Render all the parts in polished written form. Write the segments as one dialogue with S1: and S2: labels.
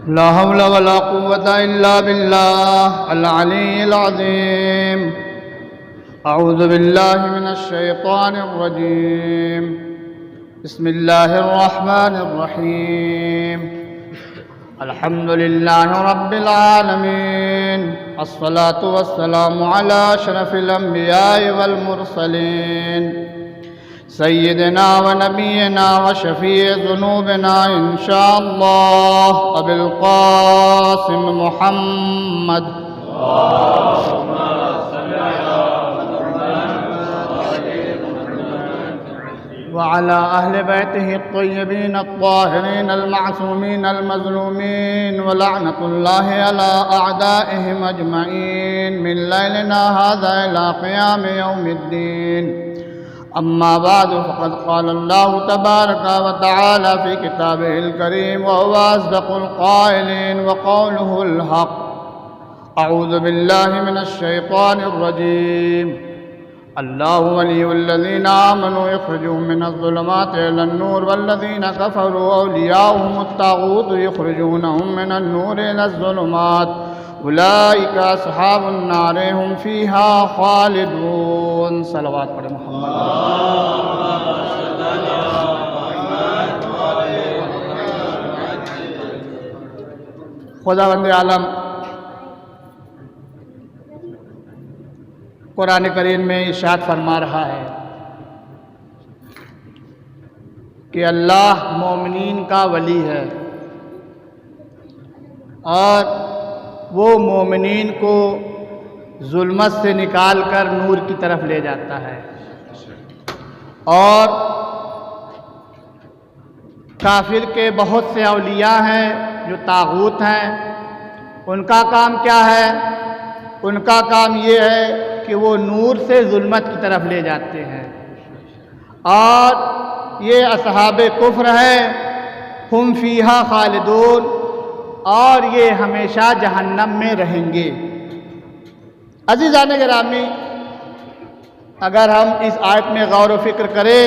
S1: لا حول ولا قوة إلا بالله العلي العظيم. أعوذ بالله من الشيطان الرجيم. بسم الله الرحمن الرحيم. الحمد لله رب العالمين، الصلاة والسلام على أشرف الأنبياء والمرسلين سيدنا ونبينا وشفيع ذنوبنا إن شاء الله أبي القاسم محمد وعلى أهل بيته الطيبين الطاهرين المعصومين المظلومين، ولعنة الله على أعدائهم أجمعين من ليلنا هذا إلى قيام يوم الدين. أما بعد، فقد قال الله تبارك وتعالى في كتابه الكريم وهو أصدق القائلين وقوله الحق. أعوذ بالله من الشيطان الرجيم. الله ولي الذين آمنوا يخرجهم من الظلمات إلى النور، والذين كفروا أولياؤهم الطاغوت يخرجونهم من النور إلى الظلمات، أولئك أصحاب النار هم فيها خالدون. صلوات پڑھیں محمد. خداوند عالم قرآن کریم میں ارشاد فرما رہا ہے کہ اللہ مومنین کا ولی ہے اور وہ مومنین کو ظلمت سے نکال کر نور کی طرف لے جاتا ہے، اور کافر کے بہت سے اولیاء ہیں جو طاغوت ہیں. ان کا کام کیا ہے؟ ان کا کام یہ ہے کہ وہ نور سے ظلمت کی طرف لے جاتے ہیں، اور یہ اصحاب کفر ہیں، ہم فیہا خالدون، اور یہ ہمیشہ جہنم میں رہیں گے. عزیزان گرامی، اگر ہم اس آیت میں غور و فکر کریں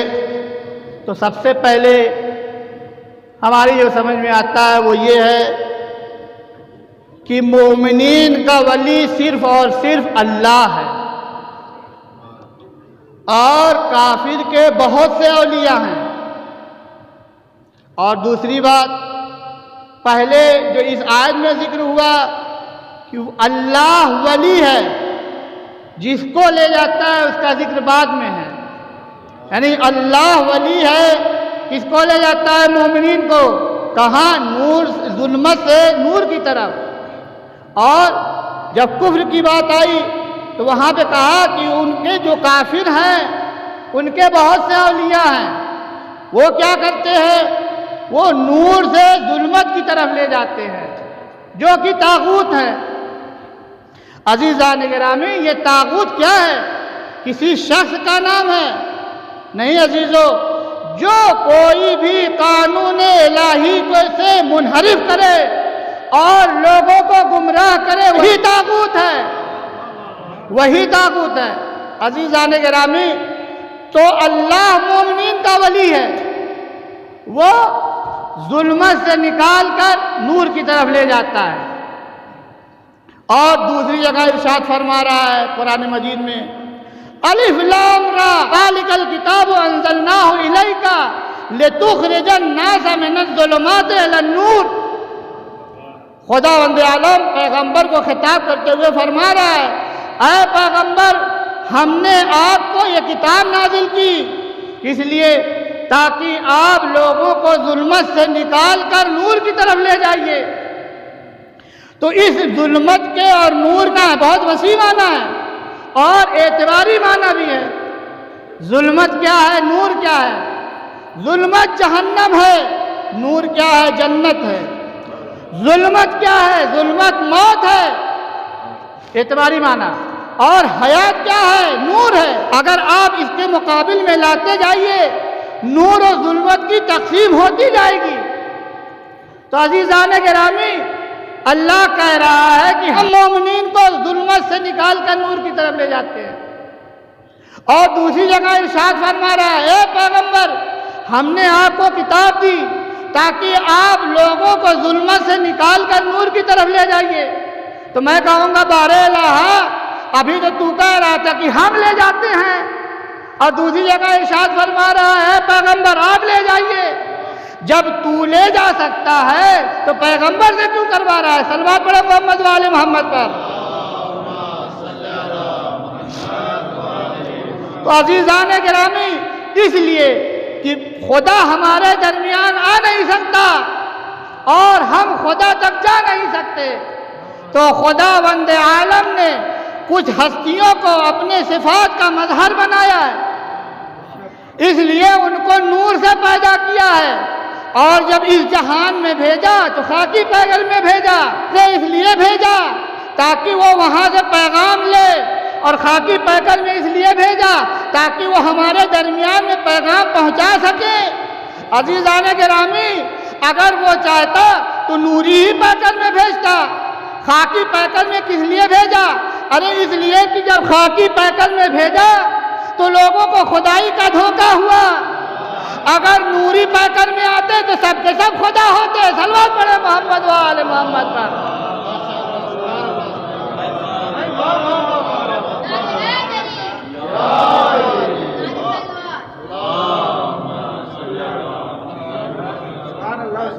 S1: تو سب سے پہلے ہماری جو سمجھ میں آتا ہے وہ یہ ہے کہ مومنین کا ولی صرف اور صرف اللہ ہے، اور کافر کے بہت سے اولیاء ہیں. اور دوسری بات، پہلے جو اس آیت میں ذکر ہوا کہ اللہ ولی ہے، جس کو لے جاتا ہے اس کا ذکر بعد میں ہے. یعنی اللہ ولی ہے، کس کو لے جاتا ہے؟ مومنین کو. کہاں؟ نور، ظلمت سے نور کی طرف. اور جب کفر کی بات آئی تو وہاں پہ کہا کہ ان کے جو کافر ہیں ان کے بہت سے اولیاء ہیں، وہ کیا کرتے ہیں؟ وہ نور سے ظلمت کی طرف لے جاتے ہیں، جو کہ طاغوت ہے. عزیزان گرامی، یہ طاغوت کیا ہے؟ کسی شخص کا نام ہے؟ نہیں عزیزو، جو کوئی بھی قانون الہی کو سے منحرف کرے اور لوگوں کو گمراہ کرے، وہی طاغوت ہے، وہی طاغوت ہے. عزیزان گرامی، تو اللہ مومنین کا ولی ہے، وہ ظلمت سے نکال کر نور کی طرف لے جاتا ہے. اور دوسری جگہ ارشاد فرما رہا ہے قرآن مجید میں، الف لام را ذالک الکتاب انزلناہ الیک لتخرج الناس من الظلمات الی النور. خداوند عالم پیغمبر کو خطاب کرتے ہوئے فرما رہا ہے، اے پیغمبر، ہم نے آپ کو یہ کتاب نازل کی اس لیے تاکہ آپ لوگوں کو ظلمت سے نکال کر نور کی طرف لے جائیے. تو اس ظلمت کے اور نور کا بہت وسیع معنی ہے اور اعتباری معنی بھی ہے. ظلمت کیا ہے؟ نور کیا ہے؟ ظلمت جہنم ہے، نور کیا ہے؟ جنت ہے. ظلمت کیا ہے؟ ظلمت موت ہے، اعتباری معنی. اور حیات کیا ہے؟ نور ہے. اگر آپ اس کے مقابل میں لاتے جائیے، نور و ظلمت کی تقسیم ہوتی جائے گی. تو عزیزان گرامی، اللہ کہہ رہا ہے کہ ہم مومنین کو ظلمت سے نکال کر نور کی طرف لے جاتے ہیں. اور دوسری جگہ ارشاد فرما رہا ہے، اے پیغمبر، ہم نے آپ کو کتاب دی تاکہ آپ لوگوں کو ظلمت سے نکال کر نور کی طرف لے جائیے۔ تو میں کہوں گا بار الہ، ابھی تو کہہ رہا تھا کہ ہم لے جاتے ہیں، اور دوسری جگہ ارشاد فرما رہا ہے پیغمبر آپ لے جائیے۔ جب تو لے جا سکتا ہے تو پیغمبر سے کیوں کروا رہا ہے؟ صلوات پڑھو محمد و آل محمد پر۔ تو عزیزان گرامی، اس لیے کہ خدا ہمارے درمیان آ نہیں سکتا اور ہم خدا تک جا نہیں سکتے، تو خدا وند عالم نے کچھ ہستیوں کو اپنے صفات کا مظہر بنایا ہے، اس لیے ان کو نور سے پیدا کیا ہے، اور جب اس جہان میں بھیجا تو خاکی پیکر میں بھیجا، اس لیے بھیجا تاکہ وہ وہاں سے پیغام لے، اور خاکی پیکر میں اس لیے بھیجا تاکہ وہ ہمارے درمیان میں پیغام پہنچا سکے۔ عزیزان گرامی، اگر وہ چاہتا تو نوری ہی پیکر میں بھیجتا، خاکی پیکر میں کس لیے بھیجا؟ ارے اس لیے کہ جب خاکی پیکر میں بھیجا تو لوگوں کو خدائی کا دھوکہ ہوا، اگر نوری پیکر میں آتے تو سب کے سب خدا ہوتے۔ صلوات پڑھے محمد و آل محمد پر۔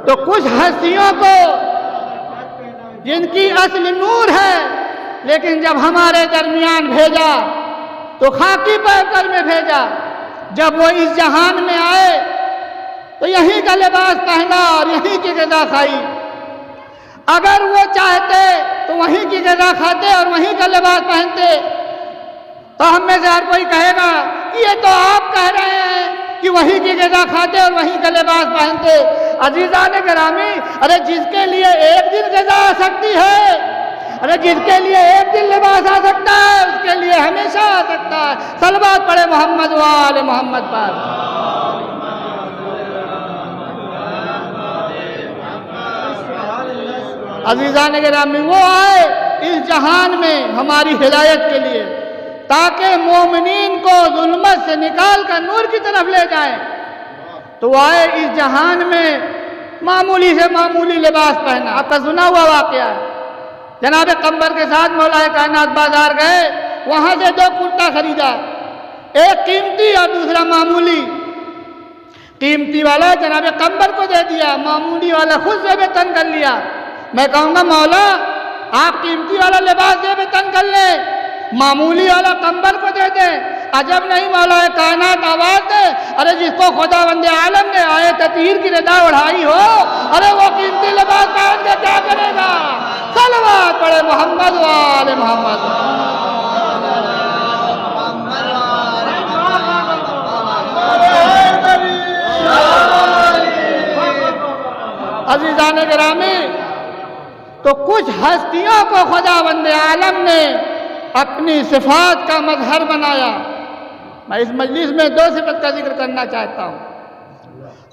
S1: تو کچھ ہستیوں کو جن کی اصل نور ہے، لیکن جب ہمارے درمیان بھیجا تو خاکی پیکر میں بھیجا، جب وہ اس جہان میں آئے تو یہیں کا لباس پہنا اور یہیں کی غذا کھائی۔ اگر وہ چاہتے تو وہیں کی غذا کھاتے اور وہیں کا لباس پہنتے، تو ہم میں سے ہر کوئی کہے گا کہ یہ تو آپ کہہ رہے ہیں کہ وہیں کی غذا کھاتے اور وہیں کا لباس پہنتے۔ عزیزان گرامی، ارے جس کے لیے ایک دن غذا آ سکتی ہے، ارے جس کے لیے ایک دن لباس آ سکتا ہے، اس کے لیے ہمیشہ آ سکتا ہے۔ صلوات پڑھے محمد و آل محمد پر۔ عزیزان گرامی، وہ آئے اس جہان میں ہماری ہدایت کے لیے، تاکہ مومنین کو ظلمت سے نکال کر نور کی طرف لے جائیں۔ تو وہ آئے اس جہان میں معمولی سے معمولی لباس پہنا۔ آپ کا سنا ہوا واقعہ ہے، جناب قمبر کے ساتھ مولا کائنات بازار گئے، وہاں سے دو کرتا خریدا، ایک قیمتی اور دوسرا معمولی۔ قیمتی والا جناب قمبر کو دے دیا، معمولی والا خود سے بے تن کر لیا۔ میں کہوں گا مولا آپ قیمتی والا لباس دے بے تن کر لیں، معمولی والا قمبر کو دے دیں، عجب نہیں مولا کائنات آواز دے، ارے جس کو خدا وند عالم نے آئے تطہیر کی رضا اڑھائی ہو، ارے وہ قیمتی لباس پہن کے کیا کرے گا؟ صلوات پڑھے محمد و آل محمد۔ عزیزان گرامی، تو کچھ ہستیوں کو خدا وند عالم نے اپنی صفات کا مظہر بنایا۔ میں اس مجلس میں دو صفت کا ذکر کرنا چاہتا ہوں۔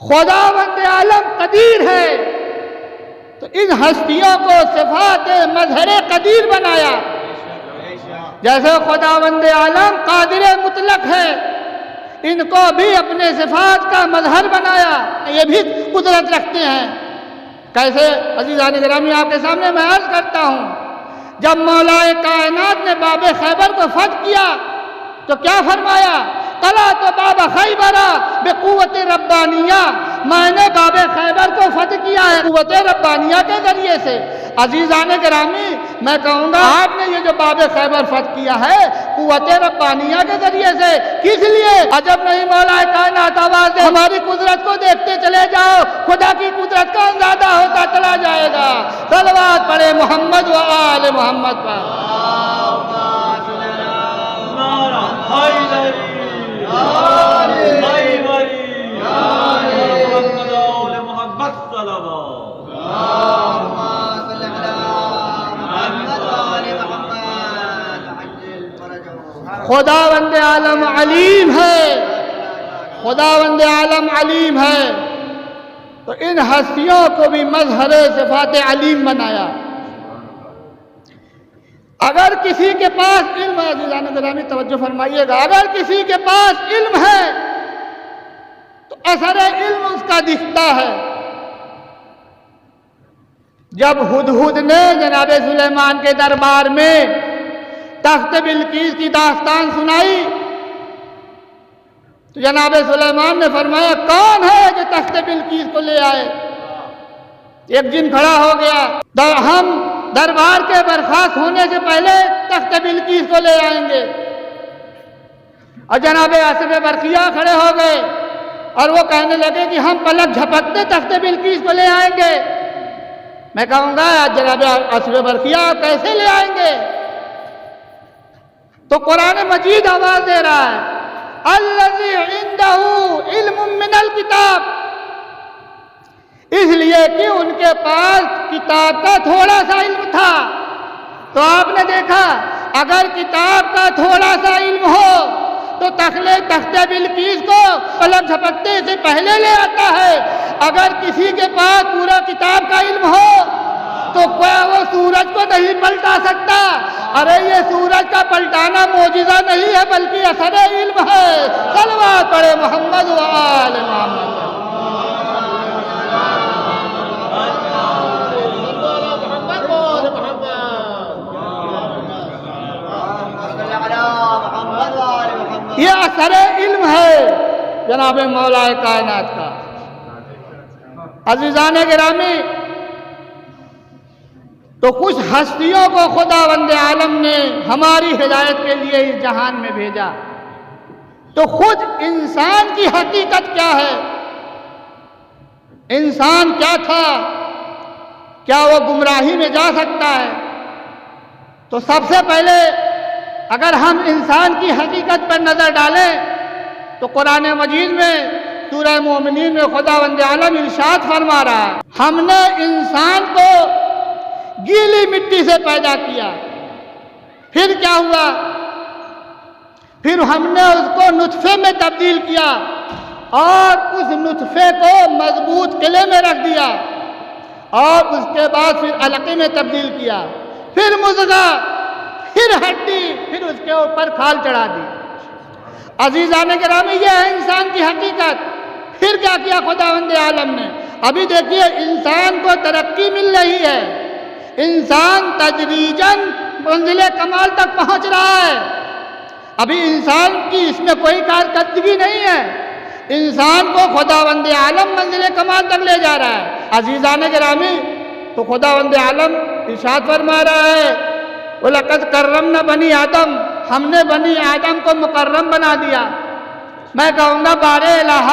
S1: خدا وند عالم قدیر ہے، تو ان ہستیوں کو صفات مظہر قدیر بنایا۔ جیسے خدا وند عالم قادر مطلق ہے، ان کو بھی اپنے صفات کا مظہر بنایا، یہ بھی قدرت رکھتے ہیں۔ کیسے؟ عزیزان گرامی آپ کے سامنے میں عرض کرتا ہوں، جب مولا کائنات نے باب خیبر کو فتح کیا تو کیا فرمایا؟ قلع تو باب خیبر بقوت ربانیہ، میں نے باب خیبر کو فتح کیا ہے قوت ربانیہ کے ذریعے سے۔ عزیزان گرامی، میں کہوں گا آپ نے یہ جو باب خیبر فتح کیا ہے قوت ربانیہ کے ذریعے سے، کس لیے؟ عجب نہیں مولا کائنات آواز دے، ہماری قدرت کو دیکھتے چلے جاؤ، خدا کی قدرت کا اندازہ ہوتا چلا جائے گا۔ صلوات پڑھے محمد و آل محمد پر۔ خدا وند عالم علیم ہے، خدا وند عالم علیم ہے، تو ان ہستیوں کو بھی مظہر صفات علیم بنایا۔ اگر کسی کے پاس علم، عزیزان گرامی توجہ فرمائیے گا، اگر کسی کے پاس علم ہے تو اثر علم اس کا دکھتا ہے، جب ہدہد نے جناب سلیمان کے دربار میں تخت بلقیس کی داستان سنائی تو جناب سلیمان نے فرمایا کون ہے جو تخت بلقیس کو لے آئے؟ ایک جن کھڑا ہو گیا، ہم دربار کے برخاست ہونے سے پہلے تخت بلقیس کو لے آئیں گے۔ اور جناب آصف برقیہ کھڑے ہو گئے اور وہ کہنے لگے کہ ہم پلک جھپکتے تخت بلقیس کو لے آئیں گے۔ میں کہوں گا جناب آصف برقیہ آپ کیسے لے آئیں گے؟ تو قرآن مجید آواز دے رہا ہے الذی عندہ علم من الکتاب، اس لیے کہ ان کے پاس کتاب کا تھوڑا سا علم تھا۔ تو آپ نے دیکھا اگر کتاب کا تھوڑا سا علم ہو تو تخت بلقیس کو پلک جھپکتے سے پہلے لے آتا ہے۔ اگر کسی کے پاس پورا کتاب کا علم ہو تو کیا وہ سورج کو نہیں پلٹا سکتا؟ ارے یہ سورج کا پلٹانا معجزہ نہیں ہے بلکہ اثر علم ہے۔ صلوات پڑھے محمد و آل محمد۔ یہ اثر علم ہے جناب مولا کائنات کا۔ عزیزان گرامی، تو کچھ ہستیوں کو خداوند عالم نے ہماری ہدایت کے لیے اس جہان میں بھیجا۔ تو خود انسان کی حقیقت کیا ہے؟ انسان کیا تھا؟ کیا وہ گمراہی میں جا سکتا ہے؟ تو سب سے پہلے اگر ہم انسان کی حقیقت پر نظر ڈالیں تو قرآن مجید میں سورہ مومنین میں خداوند عالم ارشاد فرما رہا ہے ہم نے انسان کو گیلی مٹی سے پیدا کیا، پھر کیا ہوا؟ پھر ہم نے اس کو نطفے میں تبدیل کیا اور اس نطفے کو مضبوط قلعے میں رکھ دیا اور اس کے بعد پھر علقے میں تبدیل کیا، پھر مضغہ، پھر ہڈی، پھر اس کے اوپر کھال چڑھا دی۔ عزیزان گرامی، یہ ہے انسان کی حقیقت۔ پھر کیا کیا خداوند عالم نے؟ ابھی دیکھیے انسان کو ترقی مل رہی ہے، انسان تدریجاً منزل کمال تک پہنچ رہا ہے۔ ابھی انسان کی اس میں کوئی کارکردگی نہیں ہے، انسان کو خداوند عالم منزل کمال تک لے جا رہا ہے۔ عزیزان گرامی، تو خداوند عالم ارشاد فرما رہا ہے وَلَقَدْ كَرَّمْنَا بَنِي آدم، ہم نے بنی آدم کو مکرم بنا دیا۔ میں کہوں گا بارے الہ،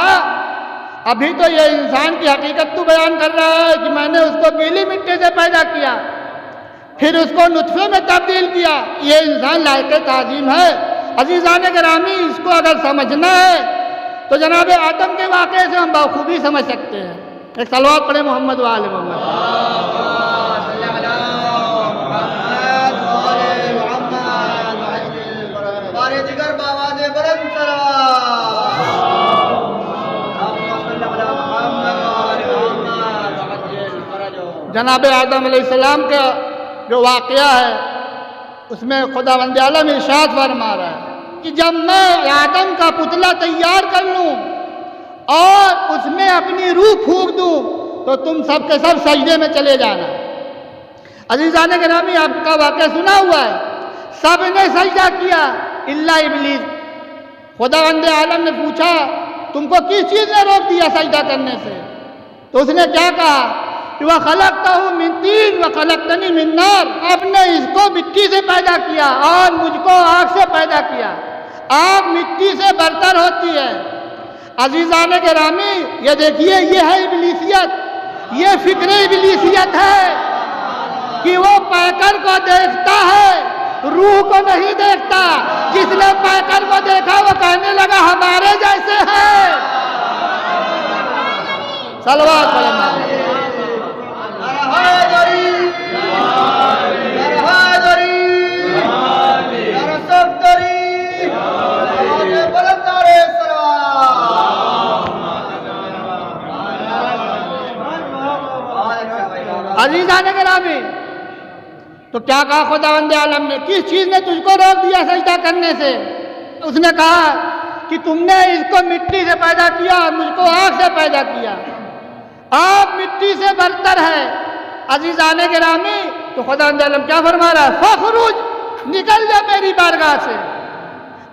S1: ابھی تو یہ انسان کی حقیقت تو بیان کر رہا ہے کہ میں نے اس کو گیلی مٹی سے پیدا کیا، پھر اس کو نطفے میں تبدیل کیا۔ یہ انسان لائق تعظیم ہے۔ عزیزان گرامی، اس کو اگر سمجھنا ہے تو جناب آدم کے واقعے سے ہم بخوبی سمجھ سکتے ہیں۔ ایک صلوات پڑھیں محمد و آل محمد۔ جناب آدم علیہ السلام کا جو واقعہ ہے اس میں خداوند عالم ارشاد فرما رہا ہے کہ جب میں آدم کا پتلا تیار کر لوں اور اس میں اپنی روح پھونک دوں تو تم سب کے سب سجدے میں چلے جانا۔ عزیزان گرامی، آپ کا واقعہ سنا ہوا ہے، سب نے سجدہ کیا الا ابلیس۔ خداوند عالم نے پوچھا تم کو کس چیز نے روک دیا سجدہ کرنے سے؟ تو اس نے کیا کہا؟ وَخَلَقْتَهُ مِن طِينٍ وَخَلَقْتَنِي مِن نَّارٍ، آپ نے اس کو مٹی سے پیدا کیا اور مجھ کو آگ سے پیدا کیا۔ آگ مٹی سے برتر ہوتی ہے۔ عزیزان گرامی، یہ دیکھیے، یہ ہے ابلیسیت، یہ فکر ابلیسیت ہے کہ وہ پیکر کو دیکھتا ہے، روح کو نہیں دیکھتا۔ جس نے پیکر کو دیکھا وہ کہنے لگا ہمارے جیسے ہے۔ صلوات پڑھیں۔ عزیزان گرامی، تو کیا کہا خداوند عالم نے؟ کس چیز نے تجھ کو روک دیا سجدہ کرنے سے؟ اس نے کہا کہ تم نے اس کو مٹی سے پیدا کیا اور مجھ کو آگ سے پیدا کیا۔ آگ مٹی سے برتر ہے، عزیزان گرامی، تو خدا عالم کیا فرما رہا ہے؟ فخرج، نکل جا میری بارگاہ سے۔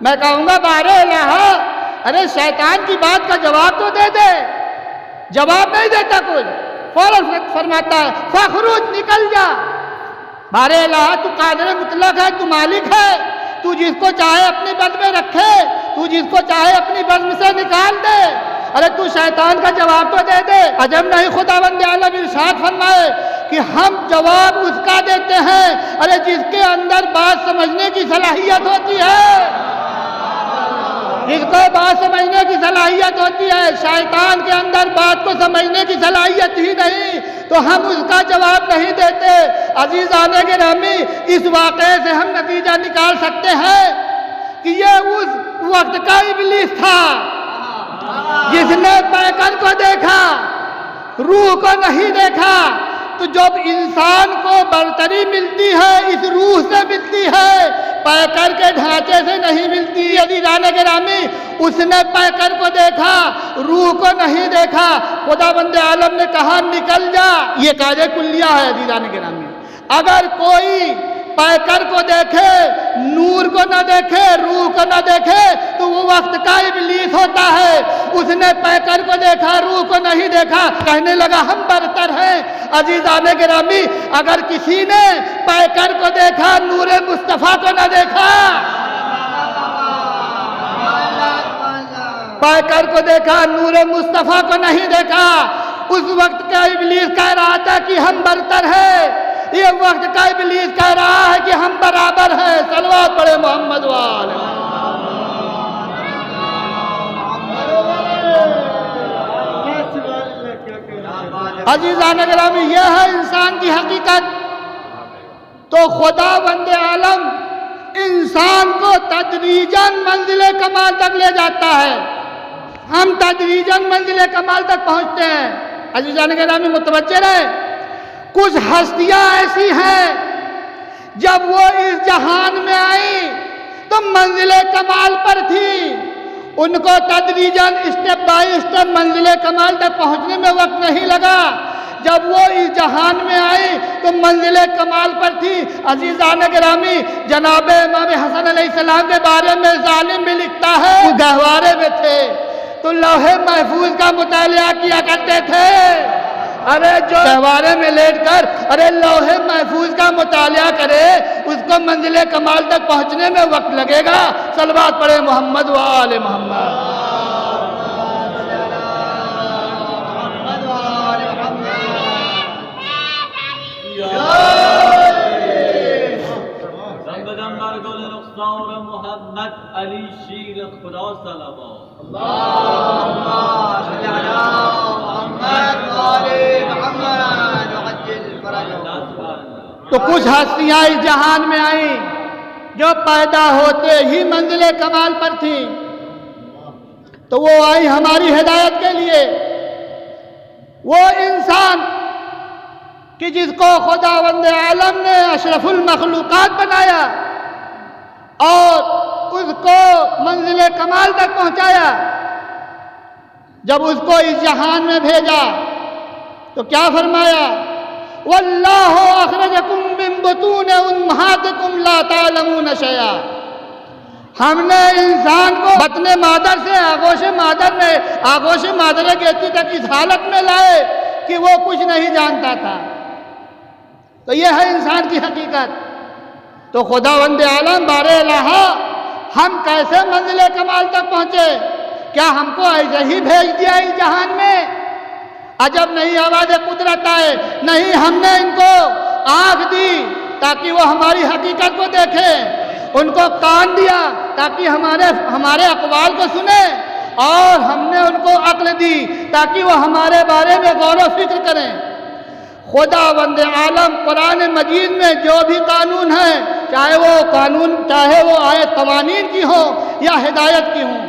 S1: میں کہوں گا بار الہ، ارے شیطان کی بات کا جواب تو دے دے، جواب نہیں دیتا کوئی، فوراً فرماتا ہے فخرج، نکل جا۔ بار الہ، تو قادر مطلق ہے، تو مالک ہے، تو جس کو چاہے اپنی بد میں رکھے، تو جس کو چاہے اپنی بزم سے نکال دے، ارے تو شیطان کا جواب تو دے دے۔ عجب نہیں خداوند عالم ارشاد فرمائے کہ ہم جواب اس کا دیتے ہیں، ارے جس کے اندر بات سمجھنے کی صلاحیت ہوتی ہے، جس کو بات سمجھنے کی صلاحیت ہوتی ہے۔ شیطان کے اندر بات کو سمجھنے کی صلاحیت ہی نہیں، تو ہم اس کا جواب نہیں دیتے۔ عزیزان گرامی، اس واقعے سے ہم نتیجہ نکال سکتے ہیں کہ یہ اس وقت کا ابلیس تھا جس نے پیکر کو دیکھا، روح کو نہیں دیکھا۔ تو جب انسان کو برتری ملتی ہے اس روح سے ملتی ہے، پیکر کے ڈھانچے سے نہیں ملتی۔ عزیزان گرامی، اس نے پیکر کو دیکھا، روح کو نہیں دیکھا۔ خداوند عالم نے کہا نکل جا۔ یہ قاعدہ کلیہ ہے عزیزان گرامی، اگر کوئی پیکر کو دیکھے، نور کو نہ دیکھے، روح کو نہ دیکھے، تو وہ وقت کا ابلیس ہوتا ہے۔ اس نے پیکر کو دیکھا، روح کو نہیں دیکھا، کہنے لگا ہم برتر ہیں۔ عزیزان گرامی، اگر کسی نے پیکر کو دیکھا، نور مصطفیٰ کو نہ دیکھا، پیکر کو دیکھا، نور مصطفیٰ کو نہیں دیکھا، اس وقت کا ابلیس کہہ رہا تھا کہ ہم برتر ہیں۔ یہ وقت کا ابلیس کہہ رہا ہے کہ ہم برابر ہیں۔ صلوات پڑھے محمد وآل عزیزان گرامی، یہ ہے انسان کی حقیقت۔ تو خداوند عالم انسان کو تدریجاً منزل کمال تک لے جاتا ہے، ہم تدریجاً منزل کمال تک پہنچتے ہیں۔ عزیزان گرامی متوجہ رہے، کچھ ہستیاں ایسی ہیں جب وہ اس جہان میں آئیں تو منزل کمال پر تھی، ان کو تدریجاً اسٹیپ بائی اسٹیپ منزل کمال تک پہنچنے میں وقت نہیں لگا۔ جب وہ اس جہان میں آئی تو منزل کمال پر تھی۔ عزیزان گرامی، جناب امام حسن علیہ السلام کے بارے میں ظالم بھی لکھتا ہے وہ گہوارے میں تھے تو لوح محفوظ کا مطالعہ کیا کرتے تھے۔ ارے جو گہوارے میں لیٹ کر ارے لوح محفوظ کا مطالعہ کرے، اس کو منزل کمال تک پہنچنے میں وقت لگے گا۔ صلوات پڑھے محمد وآل محمد۔
S2: محمد علی شیر خدا سلام
S1: تو کچھ ہستیاں اس جہان میں آئیں جو پیدا ہوتے ہی منزل کمال پر تھیں، تو وہ آئی ہماری ہدایت کے لیے۔ وہ انسان کہ جس کو خداوند عالم نے اشرف المخلوقات بنایا اور اس کو منزل کمال تک پہنچایا، جب اس کو اس جہان میں بھیجا تو کیا فرمایا؟ واللہ اخرجکم من بطون امہاتکم لا تعلمون شیئا۔ ہم نے انسان کو بطن مادر سے آغوش مادر گیتی تک اس حالت میں لائے کہ وہ کچھ نہیں جانتا تھا۔ تو یہ ہے انسان کی حقیقت۔ تو خداوند عالم بار الہ، ہم کیسے منزل کمال تک پہنچے؟ کیا ہم کو ایسے ہی بھیج دیا اس جہان میں؟ عجب نہیں آواز قدرت آئے، نہیں، ہم نے ان کو آنکھ دی تاکہ وہ ہماری حقیقت کو دیکھیں، ان کو کان دیا تاکہ ہمارے اقوال کو سنیں، اور ہم نے ان کو عقل دی تاکہ وہ ہمارے بارے میں غور و فکر کریں۔ خداوند عالم قرآن مجید میں جو بھی قانون ہے، چاہے وہ آیت قوانین کی ہو یا ہدایت کی ہوں۔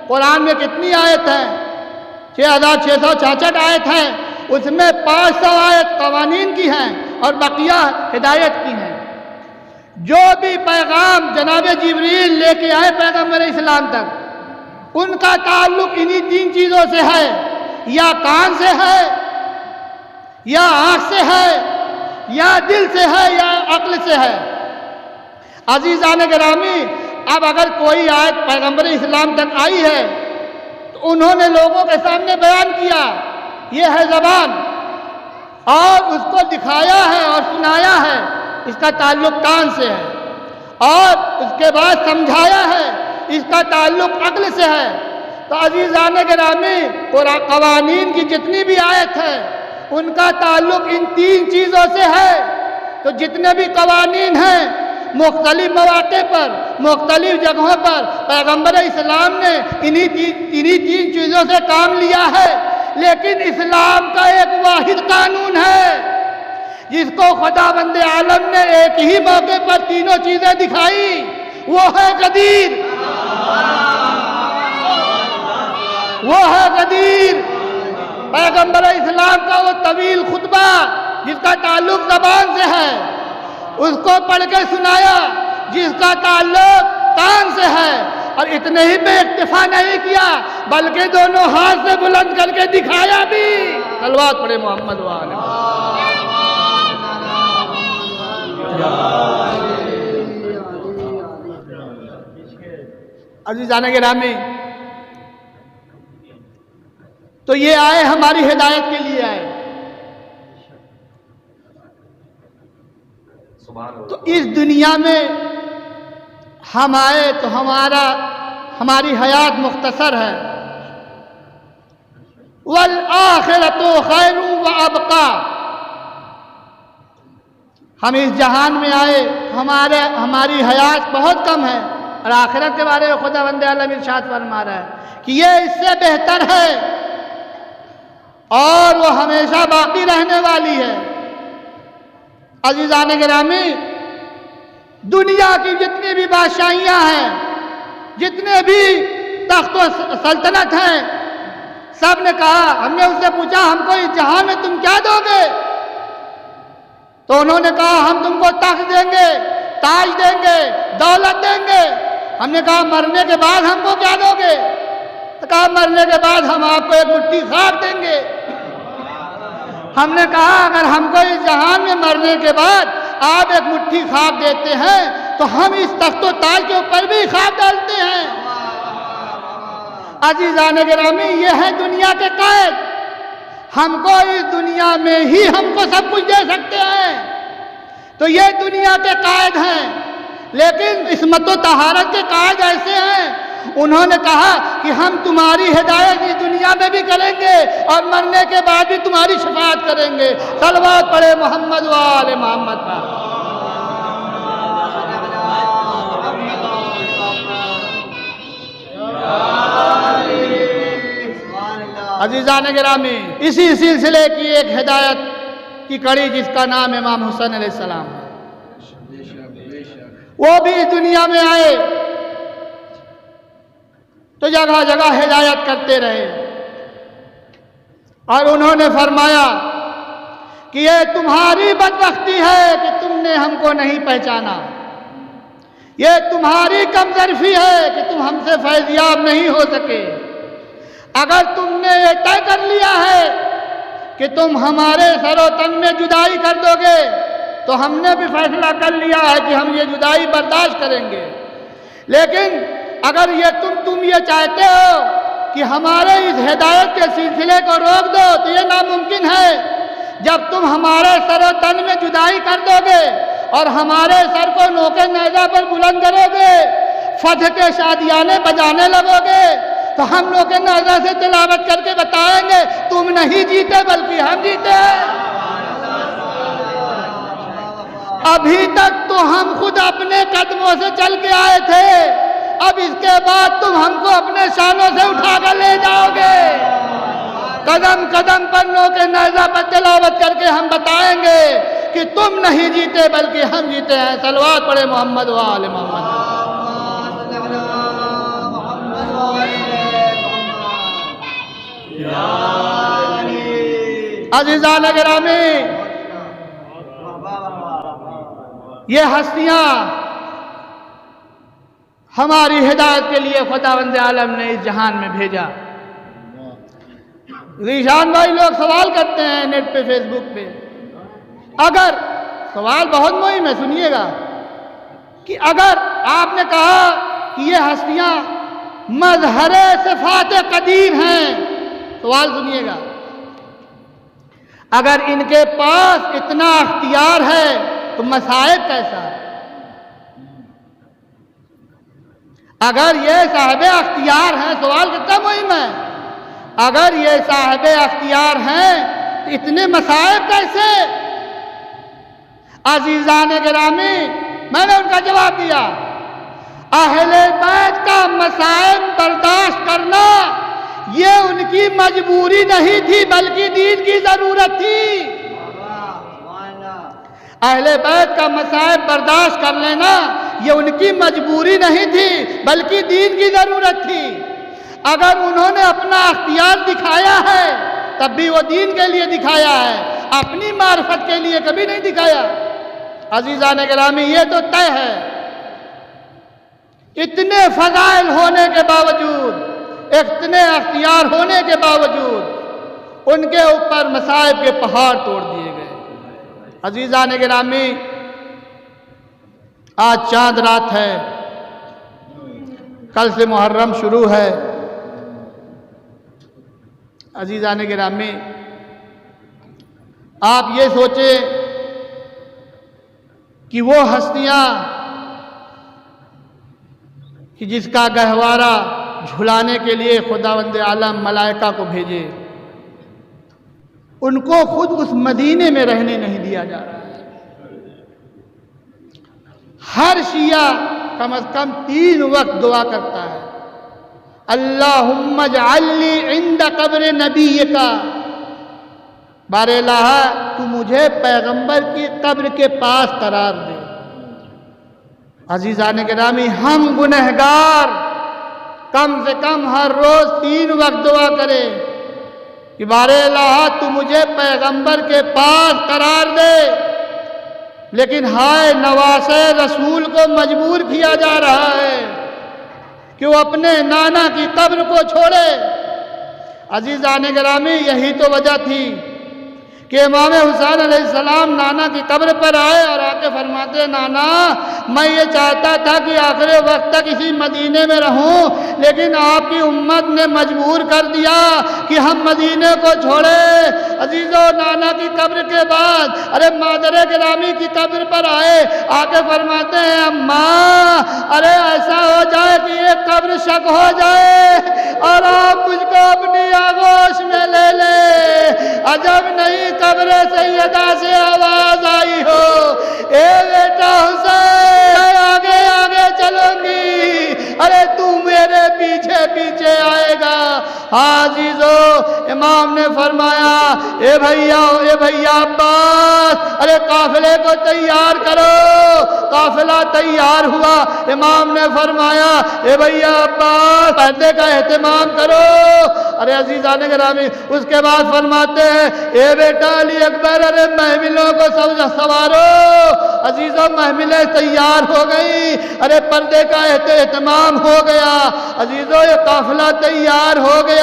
S1: قرآن میں کتنی آیت ہیں؟ 6666 آیت ہیں، اس میں 500 آیت قوانین کی ہیں اور بقیہ ہدایت کی ہیں۔ جو بھی پیغام جناب جبریل لے کے آئے پیغمبر اسلام تک، ان کا تعلق انہی 3 چیزوں سے ہے، یا کان سے ہے، یا آنکھ سے ہے، یا دل سے ہے یا عقل سے ہے۔ عزیزان گرامی، اب اگر کوئی آیت پیغمبر اسلام تک آئی ہے تو انہوں نے لوگوں کے سامنے بیان کیا، یہ ہے زبان، اور اس کو دکھایا ہے اور سنایا ہے، اس کا تعلق کان سے ہے، اور اس کے بعد سمجھایا ہے، اس کا تعلق عقل سے ہے۔ تو عزیزان گرامی، قوانین کی جتنی بھی آیت ہے ان کا تعلق ان تین چیزوں سے ہے۔ تو جتنے بھی قوانین ہیں مختلف مواقع پر، مختلف جگہوں پر پیغمبر اسلام نے انہی تین چیزوں سے کام لیا ہے، لیکن اسلام کا ایک واحد قانون ہے جس کو خداوند عالم نے ایک ہی موقع پر تینوں چیزیں دکھائی، وہ ہے غدیر، وہ ہے غدیر۔ پیغمبر اسلام کا وہ طویل خطبہ جس کا تعلق زبان سے ہے، اس کو پڑھ کے سنایا جس کا تعلق کان سے ہے، اور اتنے ہی پہ اکتفا نہیں کیا بلکہ دونوں ہاتھ سے بلند کر کے دکھایا بھی۔ صلوات پڑھے محمد وآلہ عزیزان گرامی، تو یہ آئے ہماری ہدایت کے لیے آئے۔ تو اس دنیا میں ہم آئے تو ہماری حیات مختصر ہے۔ وَالْآخِرَةُ خَيْرٌ وَأَبْقَىٰ، ہم اس جہان میں آئے، ہماری حیات بہت کم ہے، اور آخرت کے بارے میں خداوند عالم ارشاد فرما رہا ہے کہ یہ اس سے بہتر ہے اور وہ ہمیشہ باقی رہنے والی ہے۔ عزیزان گرامی، دنیا کی جتنی بھی بادشاہیاں ہیں، جتنے بھی تخت و سلطنت ہیں، سب نے کہا، ہم نے اس سے پوچھا ہم کو اس جہان میں تم کیا دو گے؟ تو انہوں نے کہا ہم تم کو تخت دیں گے، تاج دیں گے، دولت دیں گے۔ ہم نے کہا مرنے کے بعد ہم کو کیا دو گے؟ تو کہا مرنے کے بعد ہم آپ کو ایک مٹھی خاک دیں گے۔ ہم نے کہا اگر ہم کو اس جہان میں مرنے کے بعد آپ ایک مٹھی خاک دیتے ہیں تو ہم اس تخت و تاج کے اوپر بھی خاک ڈالتے ہیں۔ عزیزان گرامی، یہ ہے دنیا کے قائد، ہم کو اس دنیا میں ہی ہم کو سب کچھ دے سکتے ہیں، تو یہ دنیا کے قائد ہیں۔ لیکن عصمت و طہارت کے قائد ایسے ہیں، انہوں نے کہا کہ ہم تمہاری ہدایت اس دنیا میں بھی کریں گے اور مرنے کے بعد بھی تمہاری شفاعت کریں گے۔ صلوات پڑھے محمد وآل محمد پر۔ عزیزان گرامی، اسی سلسلے کی ایک ہدایت کی کڑی جس کا نام امام حسین علیہ السلام ہے، وہ بھی اس دنیا میں آئے تو جگہ جگہ ہدایت کرتے رہے، اور انہوں نے فرمایا کہ یہ تمہاری بدبختی ہے کہ تم نے ہم کو نہیں پہچانا، یہ تمہاری کمظرفی ہے کہ تم ہم سے فیضیاب نہیں ہو سکے۔ اگر تم نے یہ طے کر لیا ہے کہ تم ہمارے سر و تن میں جدائی کر دو گے تو ہم نے بھی فیصلہ کر لیا ہے کہ ہم یہ جدائی برداشت کریں گے، لیکن اگر تم یہ چاہتے ہو کہ ہمارے اس ہدایت کے سلسلے کو روک دو تو یہ ناممکن ہے۔ جب تم ہمارے سر و تن میں جدائی کر دو گے اور ہمارے سر کو نوکے نیزہ پر بلند کرو گے، فتح کے شادیانے بجانے لگو گے، تو ہم نوکے نیزہ سے تلاوت کر کے بتائیں گے تم نہیں جیتے بلکہ ہم جیتے ہیں۔ ابھی تک تو ہم خود اپنے قدموں سے چل کے آئے تھے، اب اس کے بعد تم ہم کو اپنے شانوں سے اٹھا کر لے جاؤ گے۔ قدم قدم پر نوکے نیزہ پر تلاوت کر کے ہم بتائیں گے کہ تم نہیں جیتے بلکہ ہم جیتے ہیں۔ صلوات پڑھے محمد وآل محمد۔ عزیزان گرامی، یہ ہستیاں ہماری ہدایت کے لیے خداوند عالم نے اس جہان میں بھیجا۔ ذیشان بھائی لوگ سوال کرتے ہیں نیٹ پہ، فیس بک پہ، اگر سوال بہت مہم ہے، سنیے گا کہ اگر آپ نے کہا کہ یہ ہستیاں مظہر صفات قدیر ہیں، سوال سنیے گا، اگر ان کے پاس اتنا اختیار ہے تو مصائب کیسا ہے؟ اگر یہ صاحب اختیار ہیں، سوال کتنا مہم ہے، اگر یہ صاحب اختیار ہیں تو اتنے مصائب کیسے؟ عزیزان گرامی، میں نے ان کا جواب دیا، اہل بیت کا مصائب برداشت کرنا یہ ان کی مجبوری نہیں تھی بلکہ دین کی ضرورت تھی۔ اہل بیت کا مصائب برداشت کر لینا یہ ان کی مجبوری نہیں تھی بلکہ دین کی ضرورت تھی۔ اگر انہوں نے اپنا اختیار دکھایا ہے تب بھی وہ دین کے لیے دکھایا ہے، اپنی معرفت کے لیے کبھی نہیں دکھایا۔ عزیزان گرامی، یہ تو طے ہے، اتنے فضائل ہونے کے باوجود، اتنے اختیار ہونے کے باوجود ان کے اوپر مصائب کے پہاڑ توڑ دیے گئے۔ عزیزان گرامی، آج چاند رات ہے، کل سے محرم شروع ہے۔ عزیزان گرامی، آپ یہ سوچیں کہ وہ ہستیاں کہ جس کا گہوارہ جھلانے کے لیے خداوند عالم ملائکہ کو بھیجے، ان کو خود اس مدینے میں رہنے نہیں دیا جا رہا ہے۔ ہر شیعہ کم از کم 3 وقت دعا کرتا ہے، اللہم اجعل لی عند قبر نبیک، بار الہ تو مجھے پیغمبر کی قبر کے پاس قرار دے۔ عزیزان گرامی، ہم گنہگار کم سے کم ہر روز 3 وقت دعا کرے کہ بار الہ تو مجھے پیغمبر کے پاس قرار دے، لیکن ہائے نواسے رسول کو مجبور کیا جا رہا ہے کہ وہ اپنے نانا کی قبر کو چھوڑے۔ عزیزان گرامی، یہی تو وجہ تھی کہ امام حسین علیہ السلام نانا کی قبر پر آئے اور آ کے فرماتے، نانا میں یہ چاہتا تھا کہ آخر وقت تک اسی مدینے میں رہوں، لیکن آپ کی امت نے مجبور کر دیا کہ ہم مدینے کو چھوڑے۔ عزیزو، نانا کی قبر کے بعد ارے مادر گرامی کی قبر پر آئے، آ کے فرماتے ہیں، اماں ارے ایسا ہو جائے کہ یہ قبر شک ہو جائے اور آپ مجھ کو اپنی آغوش میں لے لے۔ عجب نہیں قبر سیدہ سے آواز آئی ہو، اے بیٹا حسین میں آگے آگے چلوں گی، ارے تو میرے پیچھے پیچھے آئے گا۔ عزیزو، امام نے فرمایا، اے بھیا عباس، ارے قافلے کو تیار کرو۔ قافلہ تیار ہوا، امام نے فرمایا، اے بھیا عباس پردے کا اہتمام کرو۔ ارے عزیزان گرامی، اس کے بعد فرماتے ہیں، اے بیٹا علی اکبر، ارے محملوں کو سوارو۔ عزیزوں، محملیں تیار ہو گئی، ارے پردے کا اہتمام ہو گیا۔ عزیزوں، یہ قافلہ تیار ہو گیا۔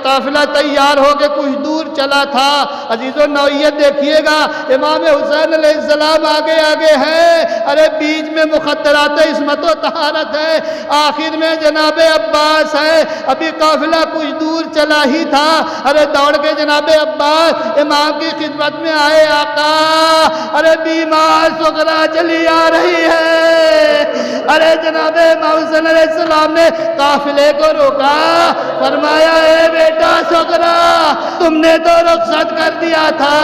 S1: قافلہ تیار ہو کے کچھ دور چلا تھا۔ عزیزوں، نوعیت دیکھیے گا، امام حسین علیہ السلام آگے آگے ہیں، ارے بیچ میں مخدرات عصمت و طہارت ہے، آخر میں جناب عباس ہے۔ ابھی قافلہ کچھ دور چلا ہی تھا، ارے دوڑ کے جناب عباس امام کی خدمت میں آئے، آقا ارے بیمار سغرا چلی آ رہی ہے۔ ارے جناب امام حسین علیہ السلام نے قافلے کو روکا، فرمایا، اے بیٹا سغرا، تم نے تو رخصت کر دیا تھا،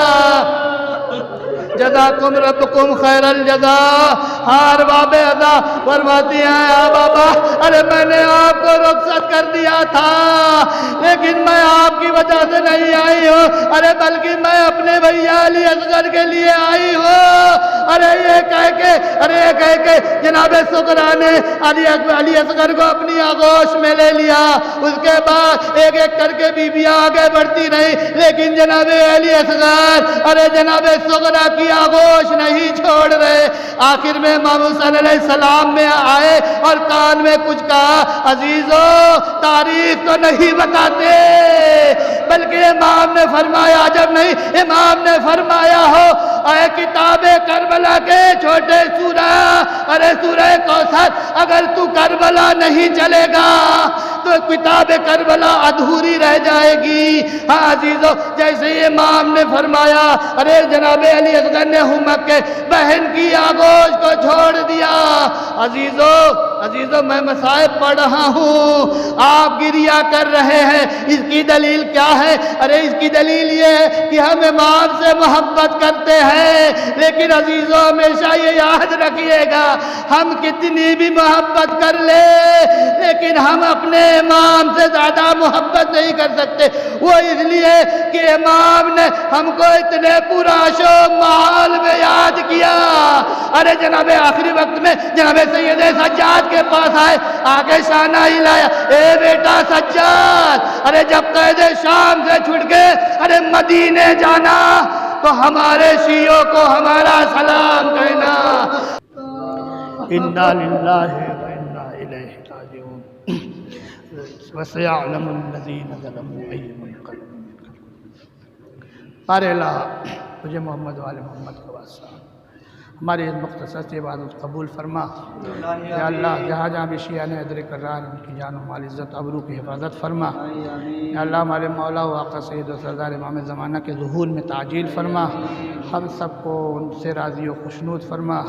S1: جزاکم ربکم خیر الجزا۔ ہار باب ادا فرماتی ہیں، بابا ارے میں نے آپ کو رخصت کر دیا تھا، لیکن میں آپ کی وجہ سے نہیں آئی ہوں، ارے بلکہ میں اپنے بھیا علی اصغر کے لیے آئی ہوں۔ ارے یہ کہہ کے جناب سغرا نے علی اصغر کو اپنی آغوش میں لے لیا۔ اس کے بعد ایک ایک کر کے بیویاں آگے بڑھتی رہی، لیکن جناب علی اصغر ارے جناب سغرا کی آغوش نہیں چھوڑ رہے۔ آخر میں امام حسین علیہ السلام میں آئے اور کان میں کچھ کہا، عزیزو تاریخ تو نہیں بتاتے، بلکہ امام نے فرمایا، جب نہیں امام نے فرمایا ہو اے کتاب کربلا کے چھوٹے سورہ، ارے سورہ کوثر، اگر تو کربلا نہیں چلے گا تو کتاب کربلا ادھوری رہ جائے گی۔ ہاں عزیزو، جیسے ہی امام نے فرمایا، ارے جناب علی اصغر نے ہمک کے بہن کی آغوش کو چھوڑ دیا۔ عزیزو میں مصائب پڑھ رہا ہوں، آپ گریہ کر رہے ہیں، اس کی دلیل کیا ہے؟ ارے اس کی دلیل یہ ہے کہ ہم امام سے محبت کرتے ہیں، لیکن عزیزو ہمیشہ یہ یاد رکھیے گا، ہم کتنی بھی محبت کر لے لیکن ہم اپنے امام سے زیادہ محبت نہیں کر سکتے۔ وہ اس لیے کہ امام نے ہم کو اتنے پرعشو محال میں یاد کیا۔ ارے جناب آخری وقت میں جناب سید سجاد کے پاس آئے، آگے شانہ ہلایا، اے بیٹا سجاد، ارے جب قید شام سے چھٹ گئے، ارے مدینے جانا تو ہمارے شیعوں کو ہمارا سلام کہنا۔ انا للہ و انا الیہ راجعون وسيعلم الذين ظلموا أي منقلب پار الہ مجھے محمد وآل محمد کا واسطہ ہماری اس مختصر سے عبادت قبول فرما۔ یا اللہ جہاں جہاں بھی شیعہ نے حیدر کرار ان کی جان و مال عزت ابرو کی حفاظت فرما۔ یا اللہ ہمارے مولا و آقا سید و سردار امام زمانہ کے ظہور میں تعجیل فرما، ہم سب کو ان سے راضی و خوشنود فرما۔